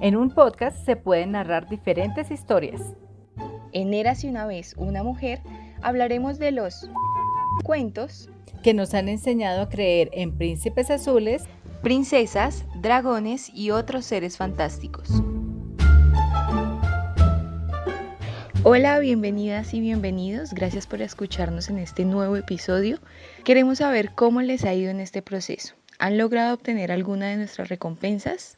En un podcast se pueden narrar diferentes historias. En Érase una vez una mujer hablaremos de los cuentos que nos han enseñado a creer en príncipes azules, princesas, dragones y otros seres fantásticos. Hola, bienvenidas y bienvenidos. Gracias por escucharnos en este nuevo episodio. Queremos saber cómo les ha ido en este proceso. ¿Han logrado obtener alguna de nuestras recompensas?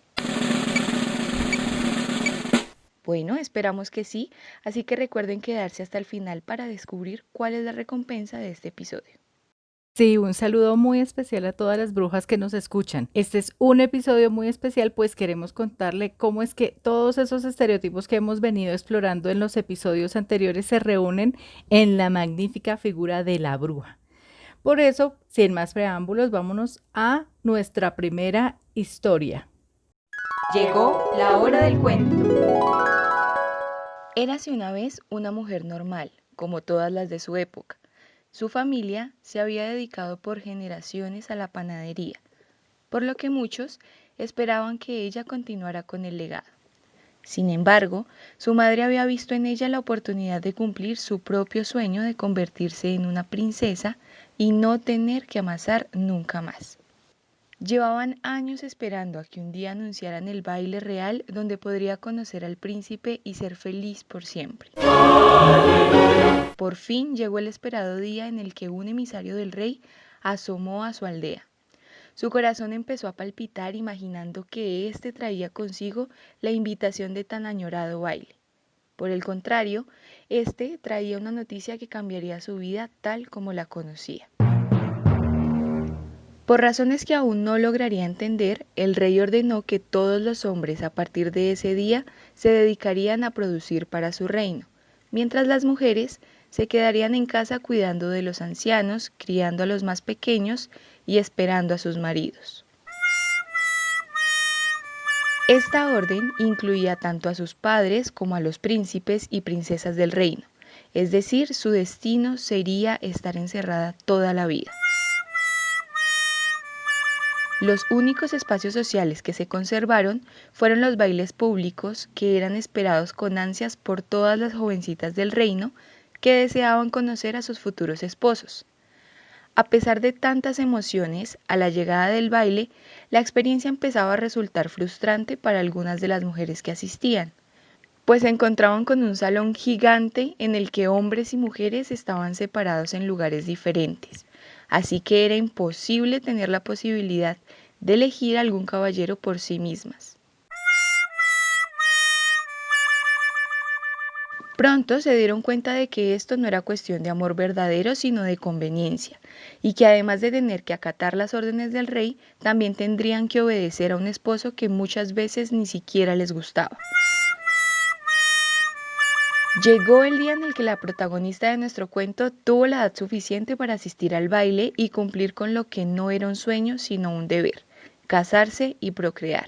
Bueno, esperamos que sí, así que recuerden quedarse hasta el final para descubrir cuál es la recompensa de este episodio. Sí, un saludo muy especial a todas las brujas que nos escuchan. Este es un episodio muy especial, pues queremos contarle cómo es que todos esos estereotipos que hemos venido explorando en los episodios anteriores se reúnen en la magnífica figura de la bruja. Por eso, sin más preámbulos, vámonos a nuestra primera historia. Llegó la hora del cuento. Érase una vez una mujer normal, como todas las de su época. Su familia se había dedicado por generaciones a la panadería, por lo que muchos esperaban que ella continuara con el legado. Sin embargo, su madre había visto en ella la oportunidad de cumplir su propio sueño de convertirse en una princesa y no tener que amasar nunca más. Llevaban años esperando a que un día anunciaran el baile real donde podría conocer al príncipe y ser feliz por siempre. Por fin llegó el esperado día en el que un emisario del rey asomó a su aldea. Su corazón empezó a palpitar imaginando que éste traía consigo la invitación de tan añorado baile. Por el contrario, éste traía una noticia que cambiaría su vida tal como la conocía. Por razones que aún no lograría entender, el rey ordenó que todos los hombres a partir de ese día se dedicarían a producir para su reino, mientras las mujeres se quedarían en casa cuidando de los ancianos, criando a los más pequeños y esperando a sus maridos. Esta orden incluía tanto a sus padres como a los príncipes y princesas del reino, es decir, su destino sería estar encerrada toda la vida. Los únicos espacios sociales que se conservaron fueron los bailes públicos que eran esperados con ansias por todas las jovencitas del reino que deseaban conocer a sus futuros esposos. A pesar de tantas emociones, a la llegada del baile, la experiencia empezaba a resultar frustrante para algunas de las mujeres que asistían, pues se encontraban con un salón gigante en el que hombres y mujeres estaban separados en lugares diferentes, así que era imposible tener la posibilidad de elegir algún caballero por sí mismas. Pronto se dieron cuenta de que esto no era cuestión de amor verdadero, sino de conveniencia, y que además de tener que acatar las órdenes del rey, también tendrían que obedecer a un esposo que muchas veces ni siquiera les gustaba. Llegó el día en el que la protagonista de nuestro cuento tuvo la edad suficiente para asistir al baile y cumplir con lo que no era un sueño, sino un deber: casarse y procrear.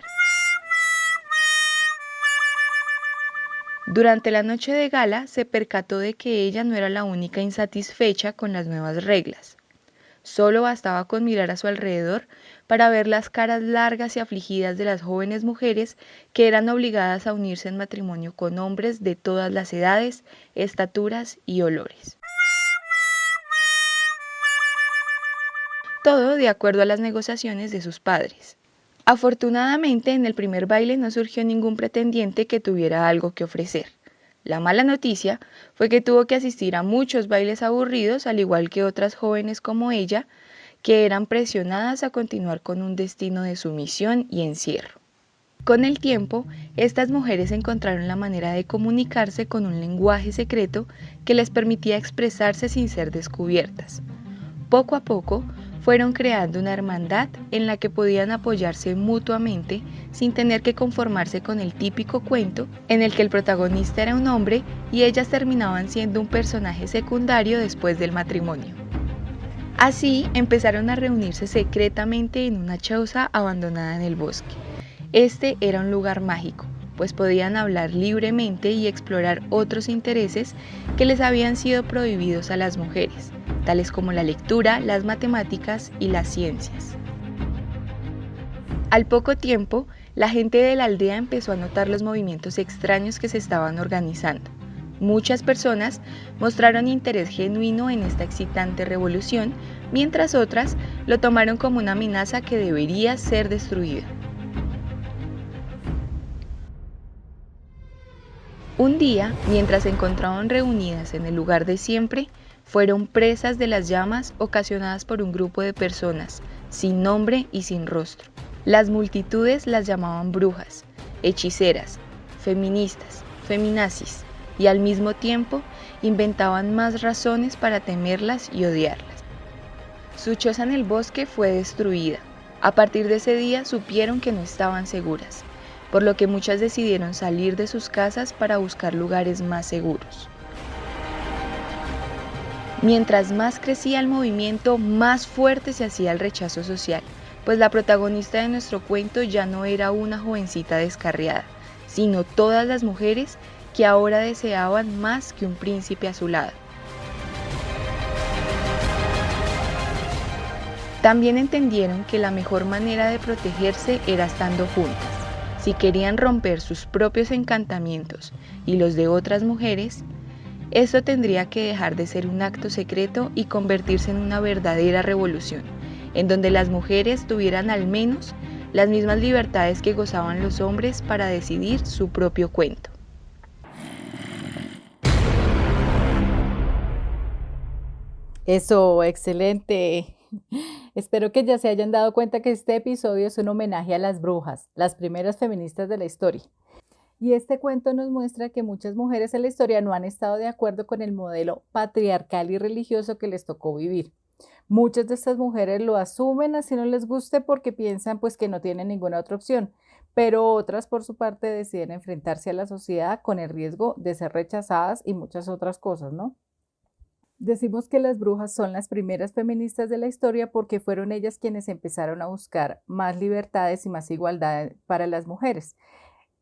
Durante la noche de gala se percató de que ella no era la única insatisfecha con las nuevas reglas. Solo bastaba con mirar a su alrededor para ver las caras largas y afligidas de las jóvenes mujeres que eran obligadas a unirse en matrimonio con hombres de todas las edades, estaturas y olores. Todo de acuerdo a las negociaciones de sus padres. Afortunadamente, en el primer baile no surgió ningún pretendiente que tuviera algo que ofrecer. La mala noticia fue que tuvo que asistir a muchos bailes aburridos, al igual que otras jóvenes como ella, que eran presionadas a continuar con un destino de sumisión y encierro. Con el tiempo, estas mujeres encontraron la manera de comunicarse con un lenguaje secreto que les permitía expresarse sin ser descubiertas. Poco a poco, fueron creando una hermandad en la que podían apoyarse mutuamente sin tener que conformarse con el típico cuento en el que el protagonista era un hombre y ellas terminaban siendo un personaje secundario después del matrimonio. Así empezaron a reunirse secretamente en una choza abandonada en el bosque. Este era un lugar mágico, pues podían hablar libremente y explorar otros intereses que les habían sido prohibidos a las mujeres, tales como la lectura, las matemáticas y las ciencias. Al poco tiempo, La gente de la aldea empezó a notar los movimientos extraños que se estaban organizando. Muchas personas mostraron interés genuino en esta excitante revolución, mientras otras lo tomaron como una amenaza que debería ser destruida. Un día, mientras se encontraban reunidas en el lugar de siempre, fueron presas de las llamas ocasionadas por un grupo de personas, sin nombre y sin rostro. Las multitudes las llamaban brujas, hechiceras, feministas, feminazis, y al mismo tiempo inventaban más razones para temerlas y odiarlas. Su choza en el bosque fue destruida. A partir de ese día supieron que no estaban seguras, por lo que muchas decidieron salir de sus casas para buscar lugares más seguros. Mientras más crecía el movimiento, más fuerte se hacía el rechazo social, pues la protagonista de nuestro cuento ya no era una jovencita descarriada, sino todas las mujeres que ahora deseaban más que un príncipe a su lado. También entendieron que la mejor manera de protegerse era estando juntas. Si querían romper sus propios encantamientos y los de otras mujeres, esto tendría que dejar de ser un acto secreto y convertirse en una verdadera revolución, en donde las mujeres tuvieran al menos las mismas libertades que gozaban los hombres para decidir su propio cuento. Eso, excelente. Espero que ya se hayan dado cuenta que este episodio es un homenaje a las brujas, las primeras feministas de la historia. Y este cuento nos muestra que muchas mujeres en la historia no han estado de acuerdo con el modelo patriarcal y religioso que les tocó vivir. Muchas de estas mujeres lo asumen así no les guste porque piensan pues que no tienen ninguna otra opción, pero otras por su parte deciden enfrentarse a la sociedad con el riesgo de ser rechazadas y muchas otras cosas, ¿no? Decimos que las brujas son las primeras feministas de la historia porque fueron ellas quienes empezaron a buscar más libertades y más igualdad para las mujeres.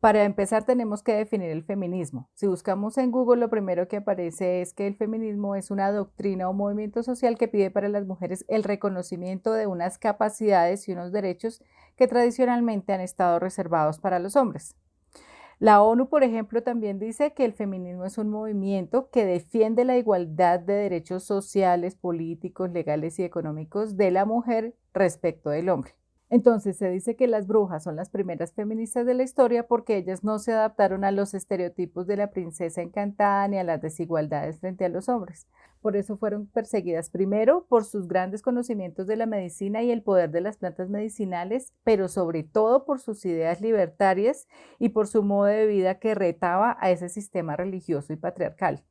Para empezar, tenemos que definir el feminismo. Si buscamos en Google, lo primero que aparece es que el feminismo es una doctrina o movimiento social que pide para las mujeres el reconocimiento de unas capacidades y unos derechos que tradicionalmente han estado reservados para los hombres. La ONU, por ejemplo, también dice que el feminismo es un movimiento que defiende la igualdad de derechos sociales, políticos, legales y económicos de la mujer respecto del hombre. Entonces se dice que las brujas son las primeras feministas de la historia porque ellas no se adaptaron a los estereotipos de la princesa encantada ni a las desigualdades frente a los hombres. Por eso fueron perseguidas primero por sus grandes conocimientos de la medicina y el poder de las plantas medicinales, pero sobre todo por sus ideas libertarias y por su modo de vida que retaba a ese sistema religioso y patriarcal.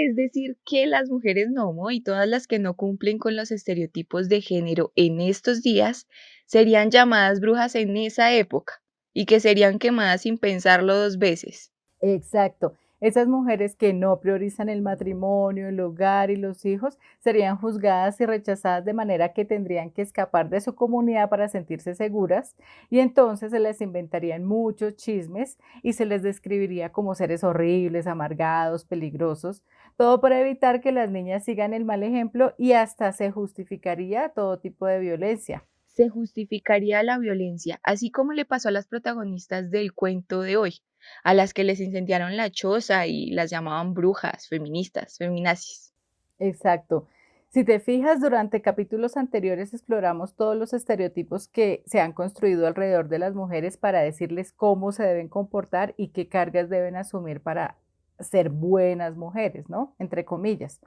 Es decir, que las mujeres Nomo y todas las que no cumplen con los estereotipos de género en estos días serían llamadas brujas en esa época y que serían quemadas sin pensarlo dos veces. Exacto. Esas mujeres que no priorizan el matrimonio, el hogar y los hijos serían juzgadas y rechazadas de manera que tendrían que escapar de su comunidad para sentirse seguras y entonces se les inventarían muchos chismes y se les describiría como seres horribles, amargados, peligrosos, todo para evitar que las niñas sigan el mal ejemplo y hasta se justificaría todo tipo de violencia. Se justificaría la violencia, así como le pasó a las protagonistas del cuento de hoy, a las que les incendiaron la choza y las llamaban brujas, feministas, feminazis. Exacto. Si te fijas, durante capítulos anteriores exploramos todos los estereotipos que se han construido alrededor de las mujeres para decirles cómo se deben comportar y qué cargas deben asumir para ser buenas mujeres, ¿no? Entre comillas.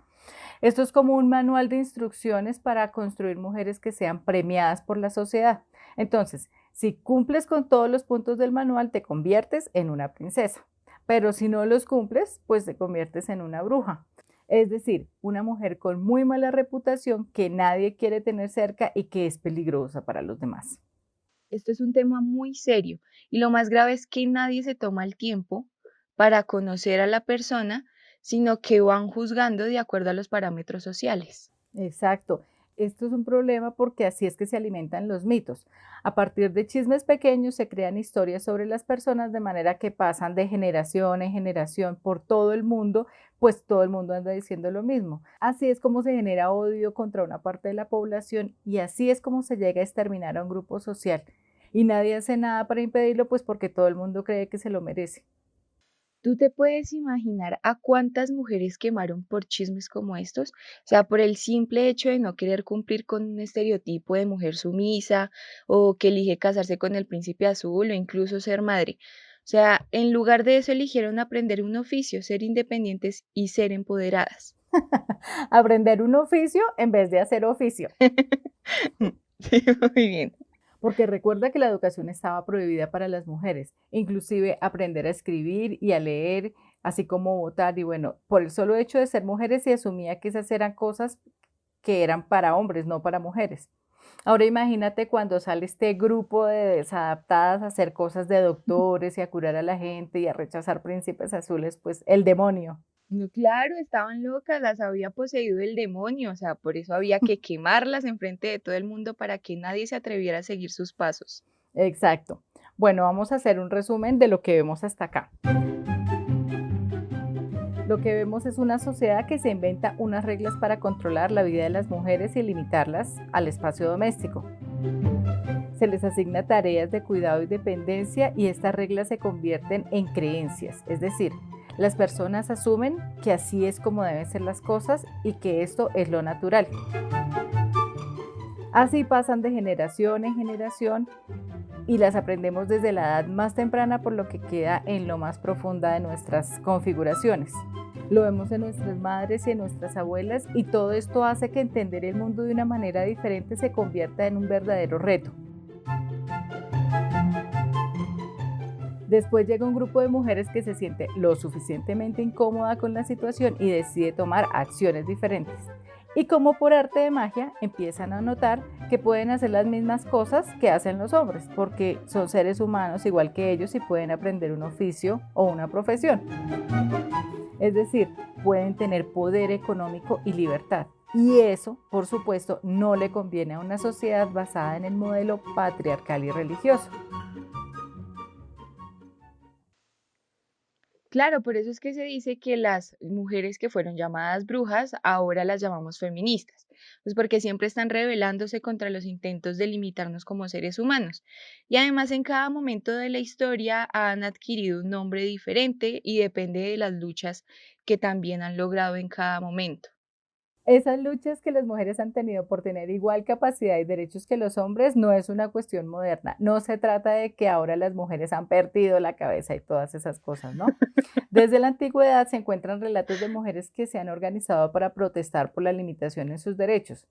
Esto es como un manual de instrucciones para construir mujeres que sean premiadas por la sociedad. Entonces, si cumples con todos los puntos del manual, te conviertes en una princesa. Pero si no los cumples, pues te conviertes en una bruja. Es decir, una mujer con muy mala reputación que nadie quiere tener cerca y que es peligrosa para los demás. Esto es un tema muy serio y lo más grave es que nadie se toma el tiempo para conocer a la persona, sino que van juzgando de acuerdo a los parámetros sociales. Exacto. Esto es un problema porque así es que se alimentan los mitos. A partir de chismes pequeños se crean historias sobre las personas de manera que pasan de generación en generación por todo el mundo, pues todo el mundo anda diciendo lo mismo. Así es como se genera odio contra una parte de la población y así es como se llega a exterminar a un grupo social. y nadie hace nada para impedirlo, pues porque todo el mundo cree que se lo merece. ¿Tú te puedes imaginar a cuántas mujeres quemaron por chismes como estos? O sea, por el simple hecho de no querer cumplir con un estereotipo de mujer sumisa o que elige casarse con el príncipe azul o incluso ser madre. O sea, en lugar de eso eligieron aprender un oficio, ser independientes y ser empoderadas. Aprender un oficio en vez de hacer oficio. Sí, muy bien. Porque recuerda que la educación estaba prohibida para las mujeres, inclusive aprender a escribir y a leer, así como votar. Y bueno, por el solo hecho de ser mujeres se asumía que esas eran cosas que eran para hombres, no para mujeres. Ahora imagínate cuando sale este grupo de desadaptadas a hacer cosas de doctores y a curar a la gente y a rechazar príncipes azules, pues el demonio. No, claro, estaban locas, las había poseído el demonio, o sea, por eso había que quemarlas enfrente de todo el mundo para que nadie se atreviera a seguir sus pasos. Exacto. Bueno, vamos a hacer un resumen de lo que vemos hasta acá. Lo que vemos es una sociedad que se inventa unas reglas para controlar la vida de las mujeres y limitarlas al espacio doméstico. Se les asigna tareas de cuidado y dependencia y estas reglas se convierten en creencias, es decir, las personas asumen que así es como deben ser las cosas y que esto es lo natural. Así pasan de generación en generación y las aprendemos desde la edad más temprana por lo que queda en lo más profunda de nuestras configuraciones. Lo vemos en nuestras madres y en nuestras abuelas y todo esto hace que entender el mundo de una manera diferente se convierta en un verdadero reto. Después llega un grupo de mujeres que se siente lo suficientemente incómoda con la situación y decide tomar acciones diferentes. Y como por arte de magia empiezan a notar que pueden hacer las mismas cosas que hacen los hombres, porque son seres humanos igual que ellos y pueden aprender un oficio o una profesión. Es decir, pueden tener poder económico y libertad. Y eso, por supuesto, no le conviene a una sociedad basada en el modelo patriarcal y religioso. Claro, por eso es que se dice que las mujeres que fueron llamadas brujas ahora las llamamos feministas, pues porque siempre están rebelándose contra los intentos de limitarnos como seres humanos. Y además en cada momento de la historia han adquirido un nombre diferente y depende de las luchas que también han logrado en cada momento. Esas luchas que las mujeres han tenido por tener igual capacidad y derechos que los hombres no es una cuestión moderna. No se trata de que ahora las mujeres han perdido la cabeza y todas esas cosas, ¿no? Desde la antigüedad se encuentran relatos de mujeres que se han organizado para protestar por la limitación en sus derechos.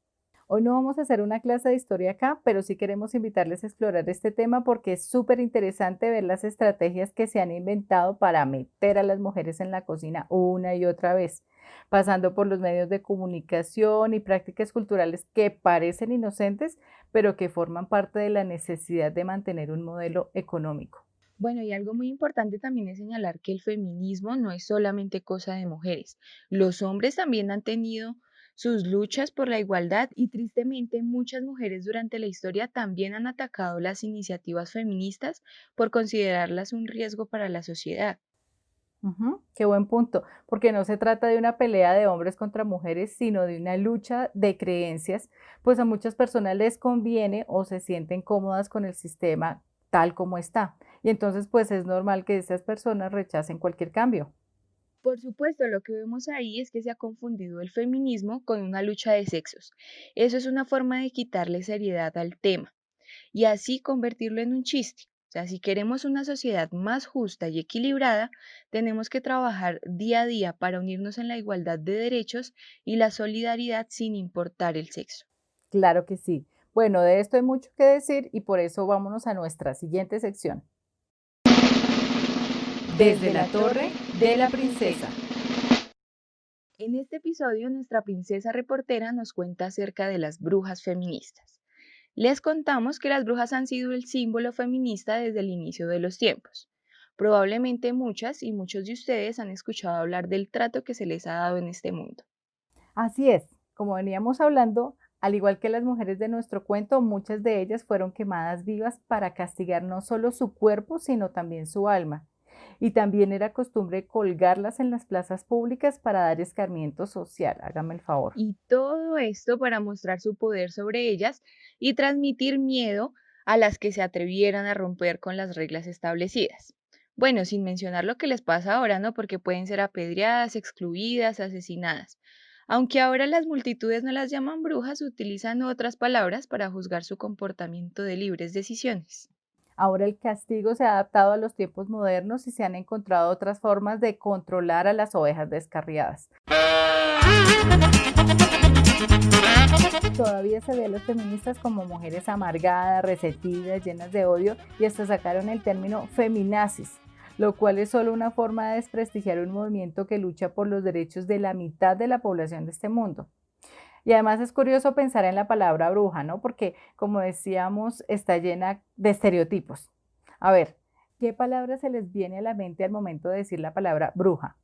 Hoy no vamos a hacer una clase de historia acá, pero sí queremos invitarles a explorar este tema porque es súper interesante ver las estrategias que se han inventado para meter a las mujeres en la cocina una y otra vez, pasando por los medios de comunicación y prácticas culturales que parecen inocentes, pero que forman parte de la necesidad de mantener un modelo económico. Bueno, y algo muy importante también es señalar que el feminismo no es solamente cosa de mujeres. Los hombres también han tenido sus luchas por la igualdad y tristemente muchas mujeres durante la historia también han atacado las iniciativas feministas por considerarlas un riesgo para la sociedad. Ujú, qué buen punto, porque no se trata de una pelea de hombres contra mujeres, sino de una lucha de creencias, pues a muchas personas les conviene o se sienten cómodas con el sistema tal como está. Y entonces, pues es normal que esas personas rechacen cualquier cambio. Por supuesto, lo que vemos ahí es que se ha confundido el feminismo con una lucha de sexos. Eso es una forma de quitarle seriedad al tema y así convertirlo en un chiste. O sea, si queremos una sociedad más justa y equilibrada, tenemos que trabajar día a día para unirnos en la igualdad de derechos y la solidaridad sin importar el sexo. Claro que sí. Bueno, de esto hay mucho que decir y por eso vámonos a nuestra siguiente sección. Desde la torre de la princesa. En este episodio, nuestra princesa reportera nos cuenta acerca de las brujas feministas. Les contamos que las brujas han sido el símbolo feminista desde el inicio de los tiempos. Probablemente muchas y muchos de ustedes han escuchado hablar del trato que se les ha dado en este mundo. Así es, como veníamos hablando, al igual que las mujeres de nuestro cuento, muchas de ellas fueron quemadas vivas para castigar no solo su cuerpo, sino también su alma. Y también era costumbre colgarlas en las plazas públicas para dar escarmiento social, hágame el favor. Y todo esto para mostrar su poder sobre ellas y transmitir miedo a las que se atrevieran a romper con las reglas establecidas. Bueno, sin mencionar lo que les pasa ahora, ¿no? Porque pueden ser apedreadas, excluidas, asesinadas. Aunque ahora las multitudes no las llaman brujas, utilizan otras palabras para juzgar su comportamiento de libres decisiones. Ahora el castigo se ha adaptado a los tiempos modernos y se han encontrado otras formas de controlar a las ovejas descarriadas. Todavía se ve a las feministas como mujeres amargadas, resentidas, llenas de odio y hasta sacaron el término feminazis, lo cual es solo una forma de desprestigiar un movimiento que lucha por los derechos de la mitad de la población de este mundo. Y además es curioso pensar en la palabra bruja, ¿no? Porque, como decíamos, está llena de estereotipos. A ver, ¿qué palabra se les viene a la mente al momento de decir la palabra bruja?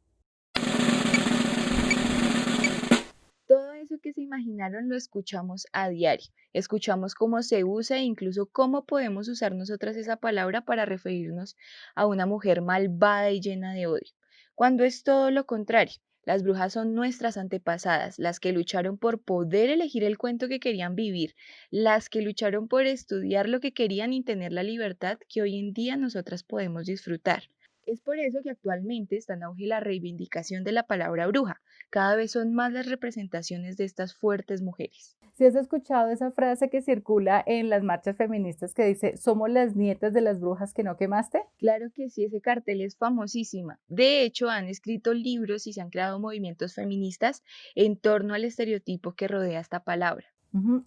Todo eso que se imaginaron lo escuchamos a diario. Escuchamos cómo se usa e incluso cómo podemos usar nosotras esa palabra para referirnos a una mujer malvada y llena de odio. Cuando es todo lo contrario. Las brujas son nuestras antepasadas, las que lucharon por poder elegir el cuento que querían vivir, las que lucharon por estudiar lo que querían y tener la libertad que hoy en día nosotras podemos disfrutar. Es por eso que actualmente está en auge la reivindicación de la palabra bruja. Cada vez son más las representaciones de estas fuertes mujeres. Si has escuchado esa frase que circula en las marchas feministas que dice, somos las nietas de las brujas que no quemaste. Claro que sí, ese cartel es famosísima. De hecho, han escrito libros y se han creado movimientos feministas en torno al estereotipo que rodea esta palabra.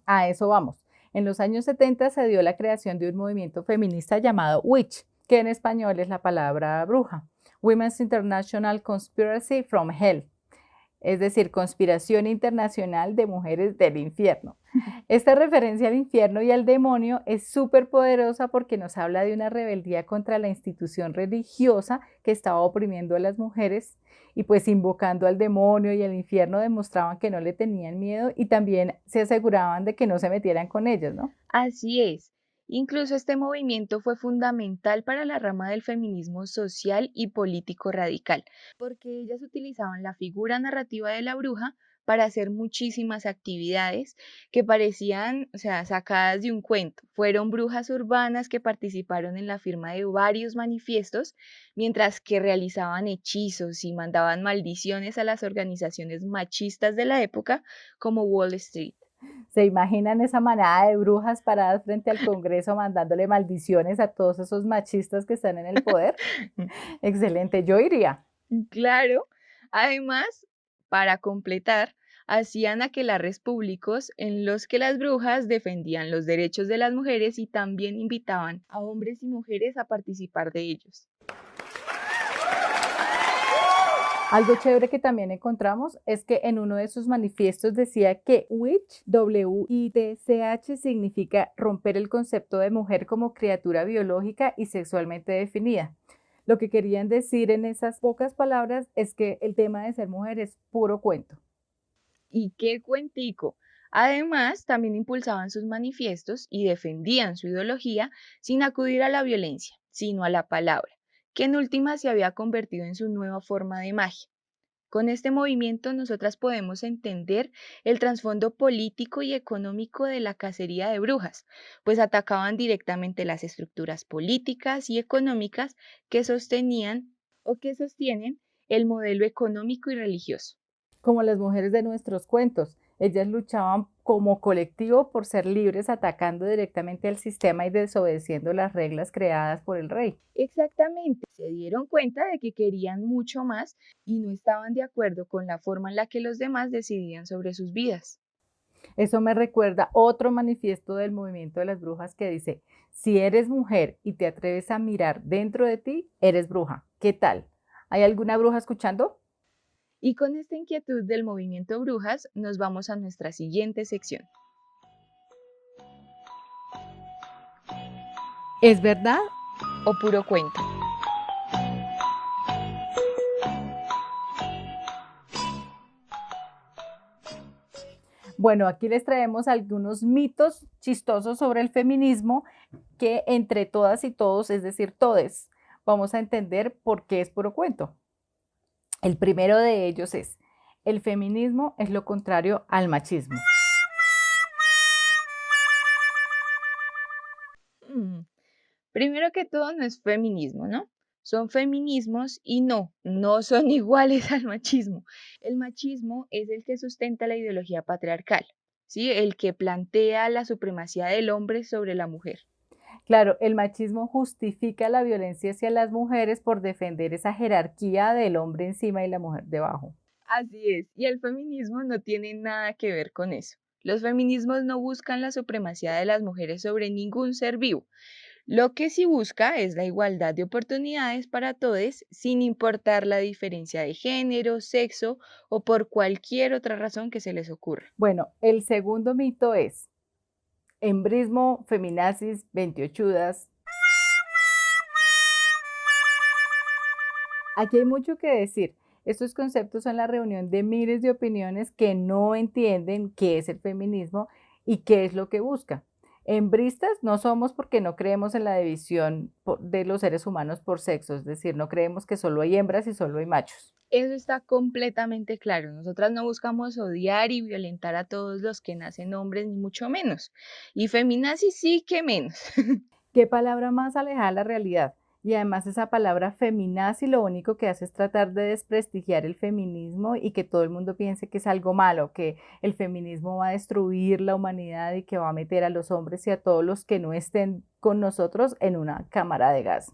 A eso vamos. En los años 70 se dio la creación de un movimiento feminista llamado Witch, que en español es la palabra bruja. Women's International Conspiracy from Hell, es decir, conspiración internacional de mujeres del infierno. Esta referencia al infierno y al demonio es súper poderosa porque nos habla de una rebeldía contra la institución religiosa que estaba oprimiendo a las mujeres y pues invocando al demonio y al infierno demostraban que no le tenían miedo y también se aseguraban de que no se metieran con ellos, ¿no? Así es. Incluso este movimiento fue fundamental para la rama del feminismo social y político radical, porque ellas utilizaban la figura narrativa de la bruja para hacer muchísimas actividades que parecían, o sea, sacadas de un cuento. Fueron brujas urbanas que participaron en la firma de varios manifiestos, mientras que realizaban hechizos y mandaban maldiciones a las organizaciones machistas de la época, como Wall Street. ¿Se imaginan esa manada de brujas paradas frente al Congreso mandándole maldiciones a todos esos machistas que están en el poder? Excelente, yo iría. Claro. Además, para completar, hacían aquelarres públicos en los que las brujas defendían los derechos de las mujeres y también invitaban a hombres y mujeres a participar de ellos. Algo chévere que también encontramos es que en uno de sus manifiestos decía que witch, W-I-T-C-H, significa romper el concepto de mujer como criatura biológica y sexualmente definida. Lo que querían decir en esas pocas palabras es que el tema de ser mujer es puro cuento. ¿Y qué cuentico? Además, también impulsaban sus manifiestos y defendían su ideología sin acudir a la violencia, sino a la palabra, que en última se había convertido en su nueva forma de magia. Con este movimiento nosotras podemos entender el trasfondo político y económico de la cacería de brujas, pues atacaban directamente las estructuras políticas y económicas que sostenían o que sostienen el modelo económico y religioso. Como las mujeres de nuestros cuentos, ellas luchaban como colectivo por ser libres, atacando directamente al sistema y desobedeciendo las reglas creadas por el rey. Exactamente, se dieron cuenta de que querían mucho más y no estaban de acuerdo con la forma en la que los demás decidían sobre sus vidas. Eso me recuerda otro manifiesto del movimiento de las brujas que dice, si eres mujer y te atreves a mirar dentro de ti, eres bruja. ¿Qué tal? ¿Hay alguna bruja escuchando? Y con esta inquietud del movimiento brujas nos vamos a nuestra siguiente sección. ¿Es verdad? O puro cuento. Bueno, aquí les traemos algunos mitos chistosos sobre el feminismo que entre todas y todos, es decir, todes, vamos a entender por qué es puro cuento. El primero de ellos es, el feminismo es lo contrario al machismo. Mm, Primero que todo, no es feminismo, ¿no? Son feminismos y no son iguales al machismo. El machismo es el que sustenta la ideología patriarcal, ¿sí? El que plantea la supremacía del hombre sobre la mujer. Claro, el machismo justifica la violencia hacia las mujeres por defender esa jerarquía del hombre encima y la mujer debajo. Así es, y el feminismo no tiene nada que ver con eso. Los feminismos no buscan la supremacía de las mujeres sobre ningún ser vivo. Lo que sí busca es la igualdad de oportunidades para todos, sin importar la diferencia de género, sexo o por cualquier otra razón que se les ocurra. Bueno, el segundo mito es embrismo, feminazis, veintiochudas. Aquí hay mucho que decir. Estos conceptos son la reunión de miles de opiniones que no entienden qué es el feminismo y qué es lo que busca. Embristas no somos porque no creemos en la división de los seres humanos por sexo, es decir, no creemos que solo hay hembras y solo hay machos. Eso está completamente claro. Nosotras no buscamos odiar y violentar a todos los que nacen hombres, ni mucho menos. Y feminazis sí que menos. ¿Qué palabra más alejada de la realidad? Y además esa palabra feminazi lo único que hace es tratar de desprestigiar el feminismo y que todo el mundo piense que es algo malo, que el feminismo va a destruir la humanidad y que va a meter a los hombres y a todos los que no estén con nosotros en una cámara de gas.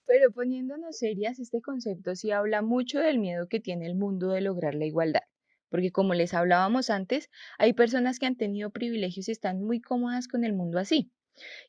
Pero poniéndonos serias, este concepto sí habla mucho del miedo que tiene el mundo de lograr la igualdad. Porque como les hablábamos antes, hay personas que han tenido privilegios y están muy cómodas con el mundo así.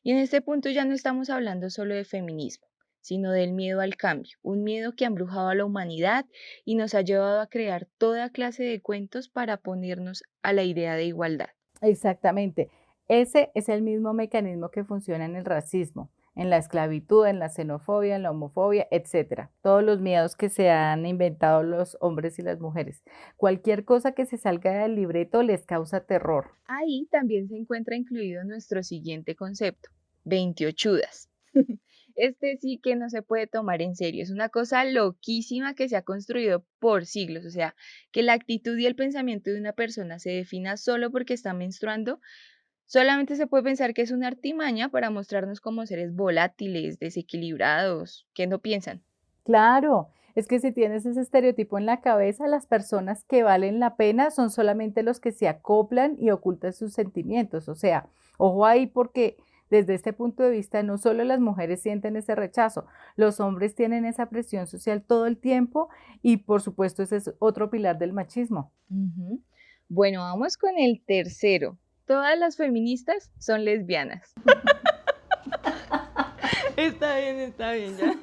Y en este punto ya no estamos hablando solo de feminismo, sino del miedo al cambio, un miedo que ha embrujado a la humanidad y nos ha llevado a crear toda clase de cuentos para ponernos a la idea de igualdad. Exactamente. Ese es el mismo mecanismo que funciona en el racismo, en la esclavitud, en la xenofobia, en la homofobia, etcétera. Todos los miedos que se han inventado los hombres y las mujeres. Cualquier cosa que se salga del libreto les causa terror. Ahí también se encuentra incluido nuestro siguiente concepto, 28. Este sí que no se puede tomar en serio, es una cosa loquísima que se ha construido por siglos, o sea, que la actitud y el pensamiento de una persona se defina solo porque está menstruando, solamente se puede pensar que es una artimaña para mostrarnos como seres volátiles, desequilibrados, que no piensan. Claro, es que si tienes ese estereotipo en la cabeza, las personas que valen la pena son solamente los que se acoplan y ocultan sus sentimientos. O sea, ojo ahí porque desde este punto de vista no solo las mujeres sienten ese rechazo, los hombres tienen esa presión social todo el tiempo y por supuesto ese es otro pilar del machismo. Ujú. Bueno, vamos con el tercero. Todas las feministas son lesbianas. Está bien, ya.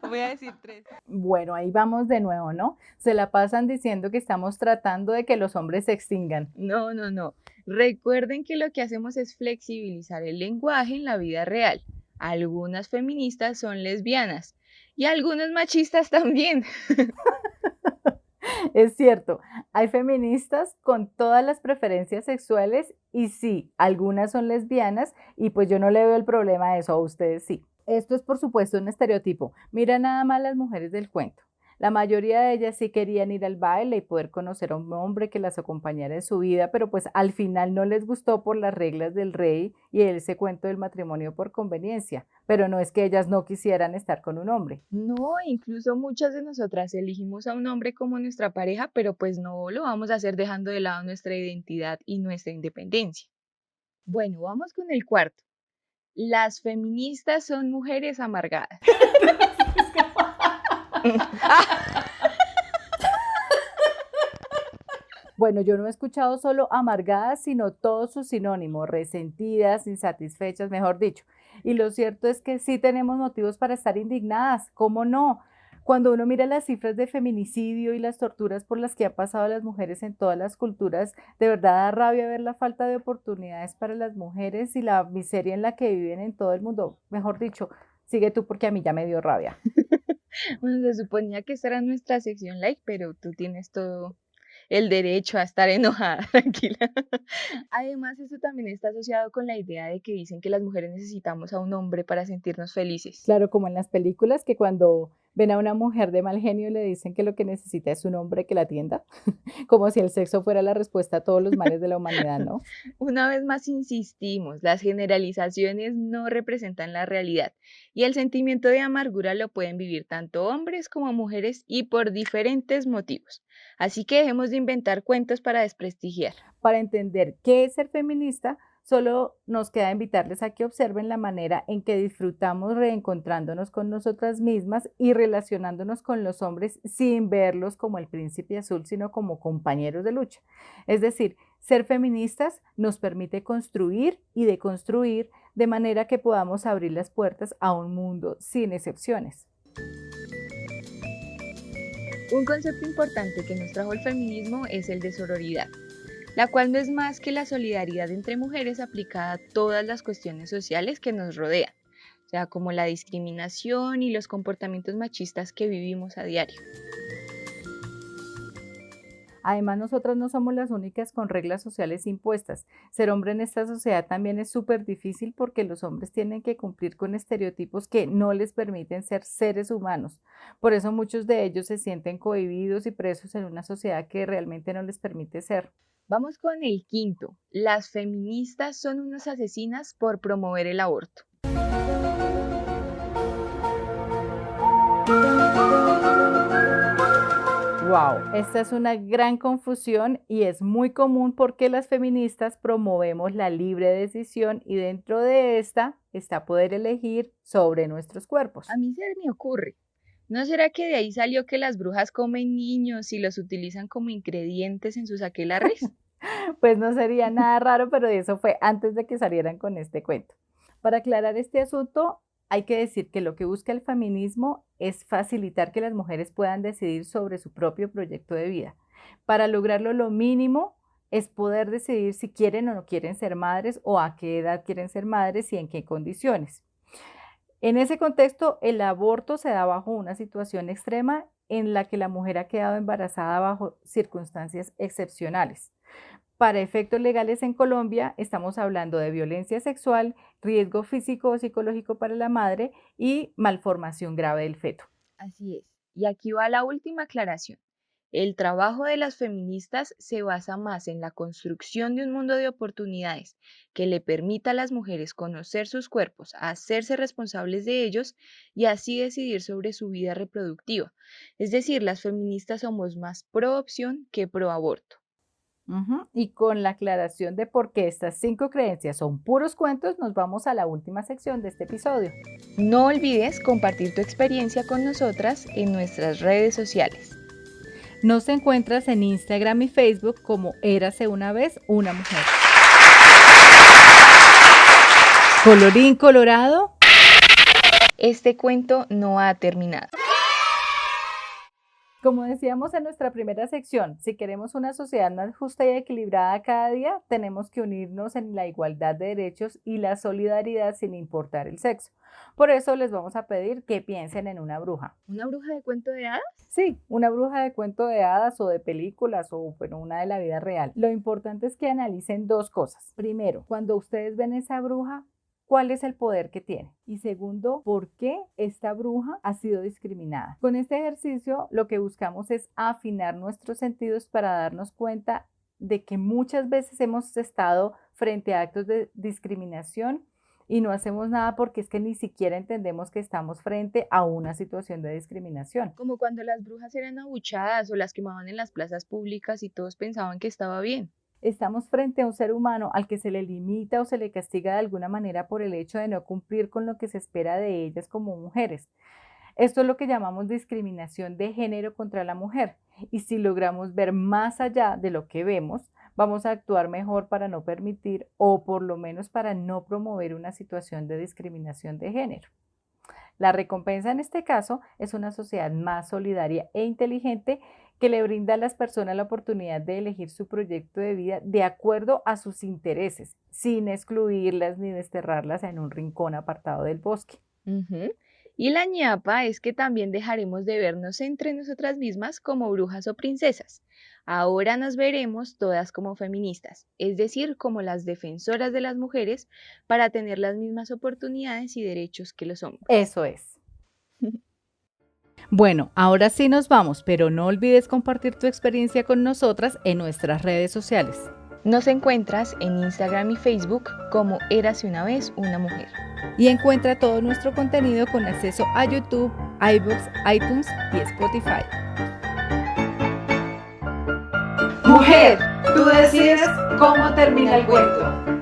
Voy a decir tres. Bueno, ahí vamos de nuevo, ¿no? Se la pasan diciendo que estamos tratando de que los hombres se extingan. No, no, no. Recuerden que lo que hacemos es flexibilizar el lenguaje en la vida real. Algunas feministas son lesbianas y algunos machistas también. Es cierto, hay feministas con todas las preferencias sexuales y sí, algunas son lesbianas y pues yo no le veo el problema a eso, a ustedes sí. Esto es por supuesto un estereotipo. Mira nada más las mujeres del cuento. La mayoría de ellas sí querían ir al baile y poder conocer a un hombre que las acompañara en su vida, pero pues al final no les gustó por las reglas del rey y ese cuento del matrimonio por conveniencia, pero no es que ellas no quisieran estar con un hombre. No, incluso muchas de nosotras elegimos a un hombre como nuestra pareja, pero pues no lo vamos a hacer dejando de lado nuestra identidad y nuestra independencia. Bueno, vamos con el cuarto. Las feministas son mujeres amargadas. Bueno, yo no he escuchado solo amargadas, sino todos sus sinónimos, resentidas, insatisfechas, mejor dicho. Y lo cierto es que sí tenemos motivos para estar indignadas, ¿cómo no? Cuando uno mira las cifras de feminicidio y las torturas por las que han pasado las mujeres en todas las culturas, de verdad da rabia ver la falta de oportunidades para las mujeres y la miseria en la que viven en todo el mundo. Mejor dicho, sigue tú porque a mí ya me dio rabia. Bueno, se suponía que esta era nuestra sección like, pero tú tienes todo el derecho a estar enojada, tranquila. Además, eso también está asociado con la idea de que dicen que las mujeres necesitamos a un hombre para sentirnos felices. Claro, como en las películas que cuando Ven a una mujer de mal genio y le dicen que lo que necesita es un hombre que la atienda, como si el sexo fuera la respuesta a todos los males de la humanidad, ¿no? Una vez más insistimos, las generalizaciones no representan la realidad y el sentimiento de amargura lo pueden vivir tanto hombres como mujeres y por diferentes motivos. Así que dejemos de inventar cuentos para desprestigiar. Para entender qué es ser feminista, solo nos queda invitarles a que observen la manera en que disfrutamos reencontrándonos con nosotras mismas y relacionándonos con los hombres sin verlos como el príncipe azul, sino como compañeros de lucha. Es decir, ser feministas nos permite construir y deconstruir de manera que podamos abrir las puertas a un mundo sin excepciones. Un concepto importante que nos trajo el feminismo es el de sororidad, la cual no es más que la solidaridad entre mujeres aplicada a todas las cuestiones sociales que nos rodean, o sea, como la discriminación y los comportamientos machistas que vivimos a diario. Además, nosotras no somos las únicas con reglas sociales impuestas. Ser hombre en esta sociedad también es súper difícil porque los hombres tienen que cumplir con estereotipos que no les permiten ser seres humanos. Por eso muchos de ellos se sienten cohibidos y presos en una sociedad que realmente no les permite ser. Vamos con el quinto. Las feministas son unas asesinas por promover el aborto. Wow, esta es una gran confusión y es muy común porque las feministas promovemos la libre decisión y dentro de esta está poder elegir sobre nuestros cuerpos. A mí se me ocurre. ¿No será que de ahí salió que las brujas comen niños y los utilizan como ingredientes en sus aquelarres? Pues no sería nada raro, pero eso fue antes de que salieran con este cuento. Para aclarar este asunto, hay que decir que lo que busca el feminismo es facilitar que las mujeres puedan decidir sobre su propio proyecto de vida. Para lograrlo, lo mínimo es poder decidir si quieren o no quieren ser madres o a qué edad quieren ser madres y en qué condiciones. En ese contexto, el aborto se da bajo una situación extrema en la que la mujer ha quedado embarazada bajo circunstancias excepcionales. Para efectos legales en Colombia, estamos hablando de violencia sexual, riesgo físico o psicológico para la madre y malformación grave del feto. Así es. Y aquí va la última aclaración. El trabajo de las feministas se basa más en la construcción de un mundo de oportunidades que le permita a las mujeres conocer sus cuerpos, hacerse responsables de ellos y así decidir sobre su vida reproductiva. Es decir, las feministas somos más pro opción que pro aborto. Y con la aclaración de por qué estas 5 creencias son puros cuentos, nos vamos a la última sección de este episodio. No olvides compartir tu experiencia con nosotras en nuestras redes sociales. Nos encuentras en Instagram y Facebook como Érase una vez una mujer. Colorín colorado. Este cuento no ha terminado. Como decíamos en nuestra primera sección, si queremos una sociedad más justa y equilibrada cada día, tenemos que unirnos en la igualdad de derechos y la solidaridad sin importar el sexo. Por eso les vamos a pedir que piensen en una bruja. ¿Una bruja de cuento de hadas? Sí, una bruja de cuento de hadas o de películas o bueno, una de la vida real. Lo importante es que analicen 2 cosas. Primero, cuando ustedes ven esa bruja, ¿cuál es el poder que tiene? Y segundo, ¿por qué esta bruja ha sido discriminada? Con este ejercicio lo que buscamos es afinar nuestros sentidos para darnos cuenta de que muchas veces hemos estado frente a actos de discriminación y no hacemos nada porque es que ni siquiera entendemos que estamos frente a una situación de discriminación. Como cuando las brujas eran abuchadas o las quemaban en las plazas públicas y todos pensaban que estaba bien. Estamos frente a un ser humano al que se le limita o se le castiga de alguna manera por el hecho de no cumplir con lo que se espera de ellas como mujeres. Esto es lo que llamamos discriminación de género contra la mujer. Y si logramos ver más allá de lo que vemos, vamos a actuar mejor para no permitir o por lo menos para no promover una situación de discriminación de género. La recompensa en este caso es una sociedad más solidaria e inteligente que le brinda a las personas la oportunidad de elegir su proyecto de vida de acuerdo a sus intereses, sin excluirlas ni desterrarlas en un rincón apartado del bosque. Ujú. Y la ñapa es que también dejaremos de vernos entre nosotras mismas como brujas o princesas. Ahora nos veremos todas como feministas, es decir, como las defensoras de las mujeres para tener las mismas oportunidades y derechos que los hombres. Eso es. Bueno, ahora sí nos vamos, pero no olvides compartir tu experiencia con nosotras en nuestras redes sociales. Nos encuentras en Instagram y Facebook como Érase una vez una mujer. Y encuentra todo nuestro contenido con acceso a YouTube, iVoox, iTunes y Spotify. Mujer, tú decides cómo termina el cuento.